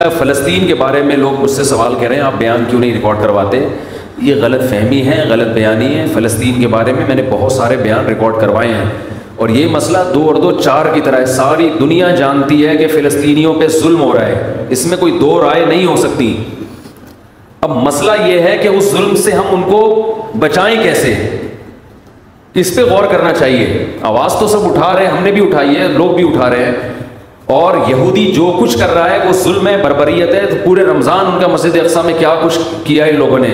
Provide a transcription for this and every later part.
فلسطین کے بارے میں لوگ مجھ سے سوال کر رہے ہیں آپ بیان کیوں نہیں ریکارڈ کرواتے. یہ غلط فہمی ہے, غلط بیانی ہے. فلسطین کے بارے میں نے بہت سارے بیان ریکارڈ کروائے ہیں, اور یہ مسئلہ 2 اور 2 4 کی طرح ہے. ساری دنیا جانتی ہے کہ فلسطینیوں پہ ظلم ہو رہا ہے, اس میں کوئی 2 رائے نہیں ہو سکتی. اب مسئلہ یہ ہے کہ اس ظلم سے ہم ان کو بچائیں کیسے, اس پہ غور کرنا چاہیے. آواز تو سب اٹھا رہے ہیں, ہم نے بھی اٹھائی ہے, لوگ بھی اٹھا رہے ہیں, اور یہودی جو کچھ کر رہا ہے وہ ظلم ہے, بربریت ہے. تو پورے رمضان ان کا مسجد اقصیٰ میں کیا کچھ کیا ہے لوگوں نے.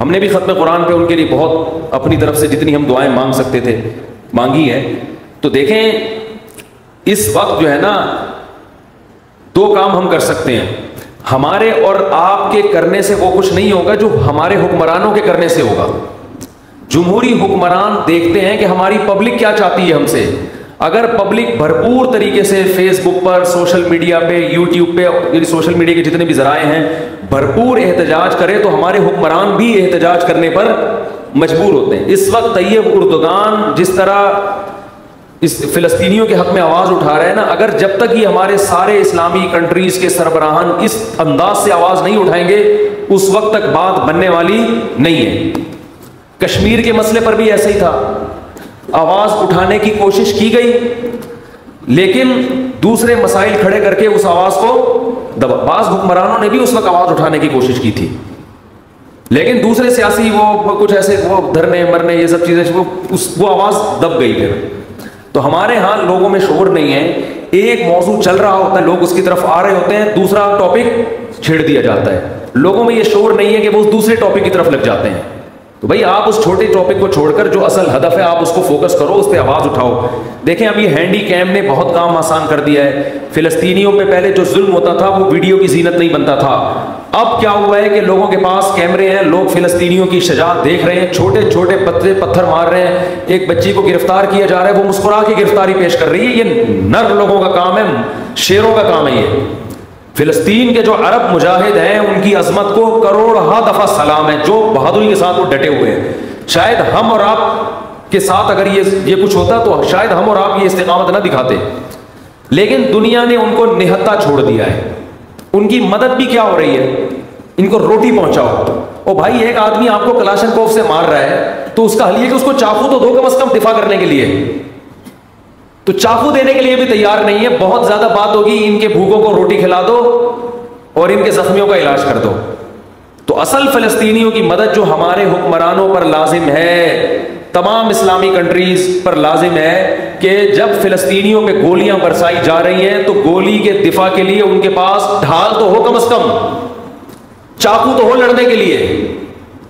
ہم نے بھی ختم قرآن پہ ان کے لیے بہت اپنی طرف سے جتنی ہم دعائیں مانگ سکتے تھے مانگی ہیں. تو دیکھیں اس وقت جو ہے نا 2 کام ہم کر سکتے ہیں. ہمارے اور آپ کے کرنے سے وہ کچھ نہیں ہوگا جو ہمارے حکمرانوں کے کرنے سے ہوگا. جمہوری حکمران دیکھتے ہیں کہ ہماری پبلک کیا چاہتی ہے ہم سے. اگر پبلک بھرپور طریقے سے فیس بک پر, سوشل میڈیا پہ, یوٹیوب پہ, سوشل میڈیا کے جتنے بھی ذرائع ہیں, بھرپور احتجاج کرے تو ہمارے حکمران بھی احتجاج کرنے پر مجبور ہوتے ہیں. اس وقت طیب اردوغان جس طرح اس فلسطینیوں کے حق میں آواز اٹھا رہے ہیں نا, اگر جب تک یہ ہمارے سارے اسلامی کنٹریز کے سربراہان اس انداز سے آواز نہیں اٹھائیں گے اس وقت تک بات بننے والی نہیں ہے. کشمیر کے مسئلے پر بھی ایسا ہی تھا, آواز اٹھانے کی کوشش کی گئی لیکن دوسرے مسائل کھڑے کر کے اس آواز کو بعض حکمرانوں نے بھی اس وقت آواز اٹھانے کی کوشش کی تھی, لیکن دوسرے سیاسی وہ کچھ ایسے وہ دھرنے مرنے یہ سب چیزیں وہ آواز دب گئی. پھر تو ہمارے ہاں لوگوں میں شعور نہیں ہے. ایک موضوع چل رہا ہوتا ہے, لوگ اس کی طرف آ رہے ہوتے ہیں, دوسرا ٹاپک چھیڑ دیا جاتا ہے. لوگوں میں یہ شعور نہیں ہے کہ وہ اس دوسرے ٹاپک کی طرف لگ جاتے ہیں. تو بھائی آپ اس چھوٹے ٹاپک کو چھوڑ کر جو اصل ہدف ہے آپ اس کو فوکس کرو, اس پہ آواز اٹھاؤ. دیکھیں اب یہ ہینڈی کیم نے بہت کام آسان کر دیا ہے. فلسطینیوں پہ پہلے جو ظلم ہوتا تھا وہ ویڈیو کی زینت نہیں بنتا تھا. اب کیا ہوا ہے کہ لوگوں کے پاس کیمرے ہیں, لوگ فلسطینیوں کی شجاعت دیکھ رہے ہیں, چھوٹے چھوٹے پتھر مار رہے ہیں. ایک بچی کو گرفتار کیا جا رہا ہے, وہ مسکرا کے گرفتاری پیش کر رہی ہے. یہ نر لوگوں کا کام ہے, شیروں کا کام ہے. یہ فلسطین کے جو عرب مجاہد ہیں ان کی عظمت کو کروڑہا دفعہ سلام ہے, جو بہادری کے ساتھ وہ ڈٹے ہوئے ہیں. شاید ہم اور آپ کے ساتھ اگر یہ کچھ ہوتا تو شاید ہم اور آپ یہ استقامت نہ دکھاتے, لیکن دنیا نے ان کو نہتا چھوڑ دیا ہے. ان کی مدد بھی کیا ہو رہی ہے, ان کو روٹی پہنچاؤ. او بھائی ایک آدمی آپ کو کلاشنکوف سے مار رہا ہے تو اس کا حل یہ کہ اس کو چاقو تو دو کم از کم دفاع کرنے کے لیے, تو چاقو دینے کے لیے بھی تیار نہیں ہے. بہت زیادہ بات ہوگی ان کے بھوکوں کو روٹی کھلا دو اور ان کے زخمیوں کا علاج کر دو. تو اصل فلسطینیوں کی مدد جو ہمارے حکمرانوں پر لازم ہے, تمام اسلامی کنٹریز پر لازم ہے کہ جب فلسطینیوں پہ گولیاں برسائی جا رہی ہیں تو گولی کے دفاع کے لیے ان کے پاس ڈھال تو ہو, کم از کم چاقو تو ہو لڑنے کے لیے.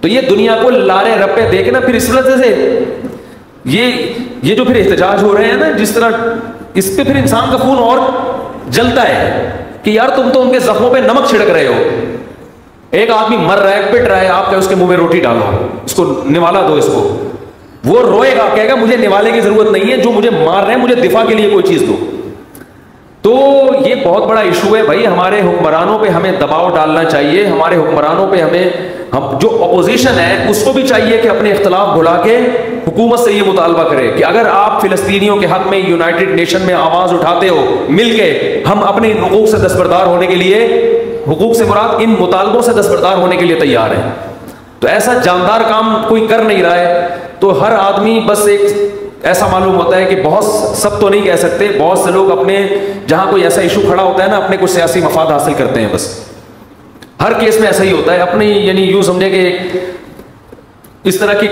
تو یہ دنیا کو لارے رپے دے کے نا پھر اس وجہ سے یہ جو پھر احتجاج ہو رہے ہیں نا, جس طرح اس پہ پھر انسان کا خون اور جلتا ہے کہ یار تم تو ان کے زخموں پہ نمک چھڑک رہے ہو. ایک آدمی مر رہا ہے, پٹ رہا ہے, آپ کیا اس کے منہ میں روٹی ڈالو, اس کو نوالا دو. اس کو وہ روئے گا, کہے گا مجھے نوالے کی ضرورت نہیں ہے, جو مجھے مار رہے ہیں مجھے دفاع کے لیے کوئی چیز دو. تو یہ بہت بڑا ایشو ہے بھائی. ہمارے حکمرانوں پہ ہمیں دباؤ ڈالنا چاہیے. ہمارے حکمرانوں پہ ہم جو اپوزیشن ہے اس کو بھی چاہیے کہ اپنے اختلاف بھلا کے حکومت سے یہ مطالبہ کرے کہ اگر آپ فلسطینیوں کے حق میں یونائٹڈ نیشن میں آواز اٹھاتے ہو مل کے, ہم اپنے حقوق سے دستبردار ہونے کے لیے, حقوق سے مراد ان مطالبوں سے دستبردار ہونے کے لیے تیار ہیں. تو ایسا جاندار کام کوئی کر نہیں رہا ہے. تو ہر آدمی بس ایک ایسا معلوم ہوتا ہے کہ بہت, سب تو نہیں کہہ سکتے, بہت سے لوگ اپنے جہاں کوئی ایسا ایشو کھڑا ہوتا ہے نا اپنے کچھ سیاسی مفاد حاصل کرتے ہیں. بس ہر کیس میں ایسا ہی ہوتا ہے. اپنی یعنی یوں سمجھے کہ اس طرح کی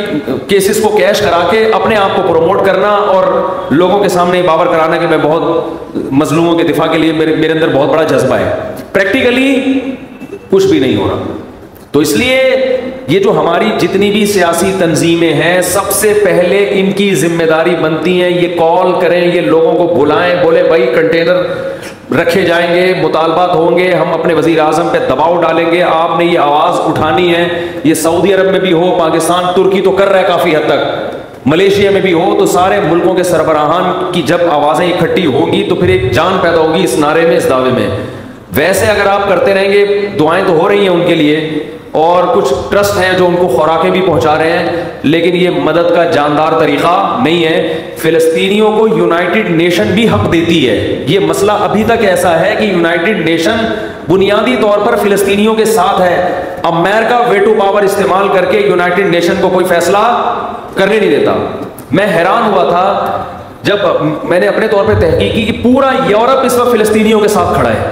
کیسز کو کیش کرا کے اپنے آپ کو پروموٹ کرنا اور لوگوں کے سامنے باور کرانا کہ میں بہت مظلوموں کے دفاع کے لیے میرے اندر بہت بڑا جذبہ ہے. پریکٹیکلی کچھ بھی نہیں ہو رہا. تو اس لیے یہ جو ہماری جتنی بھی سیاسی تنظیمیں ہیں سب سے پہلے ان کی ذمہ داری بنتی ہے یہ کال کریں, یہ لوگوں کو بلائیں, بولے بھائی کنٹینر رکھے جائیں گے, مطالبات ہوں گے, ہم اپنے وزیر اعظم پہ دباؤ ڈالیں گے, آپ نے یہ آواز اٹھانی ہے. یہ سعودی عرب میں بھی ہو, پاکستان, ترکی تو کر رہا ہے کافی حد تک, ملیشیا میں بھی ہو, تو سارے ملکوں کے سربراہان کی جب آوازیں اکٹھی ہوں گی تو پھر ایک جان پیدا ہوگی اس نعرے میں, اس دعوے میں. ویسے اگر آپ کرتے رہیں گے, دعائیں تو ہو رہی ہیں ان کے لیے, اور کچھ ٹرسٹ ہیں جو ان کو خوراکیں بھی پہنچا رہے ہیں، لیکن یہ مدد کا جاندار طریقہ نہیں ہے۔ فلسطینیوں کو یونائٹڈ نیشن بھی حق دیتی ہے۔ یہ مسئلہ ابھی تک ایسا ہے کہ یونائٹڈ نیشن بنیادی طور پر فلسطینیوں کے ساتھ ہے۔ امریکہ ویٹو پاور استعمال کر کے یونائٹڈ نیشن کو کوئی فیصلہ کرنے نہیں دیتا۔ میں حیران ہوا تھا جب میں نے اپنے طور پہ تحقیق کی کہ پورا یورپ اس وقت فلسطینیوں کے ساتھ کھڑا ہے،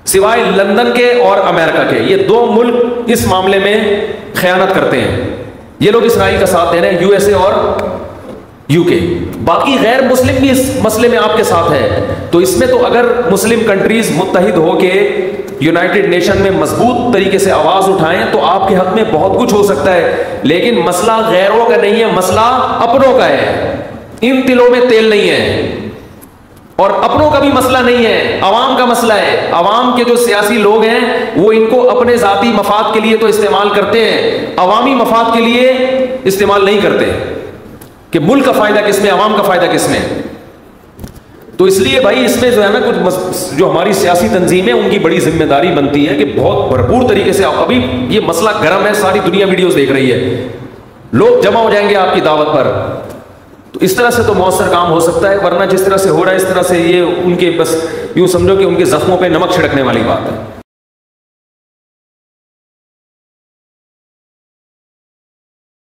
سوائے لندن کے اور امریکہ کے۔ یہ دو ملک اس معاملے میں خیانت کرتے ہیں، یہ لوگ اسرائیل کا ساتھ دے رہے ہیں، یو ایس اے اور یو کے۔ باقی غیر مسلم بھی اس مسئلے میں آپ کے ساتھ ہے۔ تو اس میں تو اگر مسلم کنٹریز متحد ہو کے یونائٹڈ نیشن میں مضبوط طریقے سے آواز اٹھائیں تو آپ کے حق میں بہت کچھ ہو سکتا ہے، لیکن مسئلہ غیروں کا نہیں ہے، مسئلہ اپنوں کا ہے۔ ان تلوں میں تیل نہیں ہے، اور اپنوں کا بھی مسئلہ نہیں ہے، عوام کا مسئلہ ہے۔ عوام کے جو سیاسی لوگ ہیں وہ ان کو اپنے ذاتی مفاد کے لیے تو استعمال کرتے ہیں، عوامی مفاد کے لیے استعمال نہیں کرتے کہ ملک کا فائدہ کس میں، عوام کا فائدہ کس میں۔ تو اس لیے بھائی اس میں جو ہے نا کچھ جو ہماری سیاسی تنظیمیں ان کی بڑی ذمہ داری بنتی ہے کہ بہت بھرپور طریقے سے، ابھی یہ مسئلہ گرم ہے، ساری دنیا ویڈیوز دیکھ رہی ہے، لوگ جمع ہو جائیں گے آپ کی دعوت پر، تو اس طرح سے تو مؤثر کام ہو سکتا ہے، ورنہ جس طرح سے ہو رہا ہے اس طرح سے یہ ان کے بس یوں سمجھو کہ ان کے زخموں پہ نمک چھڑکنے والی بات ہے۔